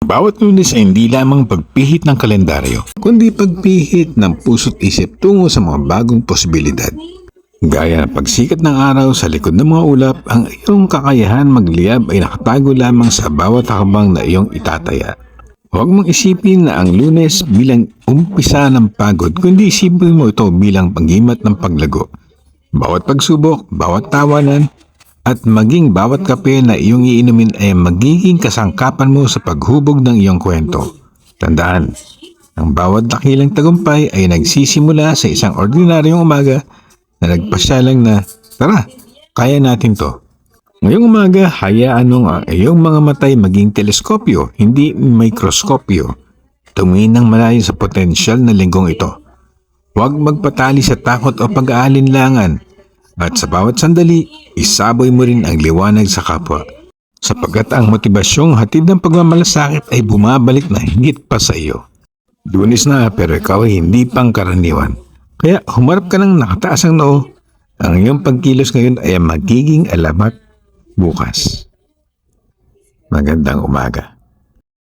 bawat Lunes ay hindi lamang pagpihit ng kalendaryo, kundi pagpihit ng puso't isip tungo sa mga bagong posibilidad. Gaya ng pagsikat ng araw sa likod ng mga ulap, ang iyong kakayahan magliyab ay nakatago lamang sa bawat hakbang na iyong itataya. Huwag mong isipin na ang Lunes bilang umpisa ng pagod, kundi isipin mo ito bilang paghimat ng paglago. Bawat pagsubok, bawat tawanan, at maging bawat kape na iyong iinumin ay magiging kasangkapan mo sa paghubog ng iyong kwento. Tandaan, ang bawat dakilang tagumpay ay nagsisimula sa isang ordinaryong umaga na nagpasya lang na, tara, kaya natin to. Ngayong umaga, hayaan mo ang iyong mga matay maging teleskopyo, hindi mikroskopyo. Tumingin ng malayo sa potensyal na linggong ito. Huwag magpatali sa takot o pag-aalinlangan. At sa bawat sandali, isaboy mo rin ang liwanag sa kapwa. Sapagkat ang motibasyong hatid ng pagmamalasakit ay bumabalik na higit pa sa iyo. Lunes na pero ikaw ay hindi pangkaraniwan. Kaya humarap ka ng nakataas ang noo. Ang iyong pagkilos ngayon ay magiging alamat bukas. Magandang umaga.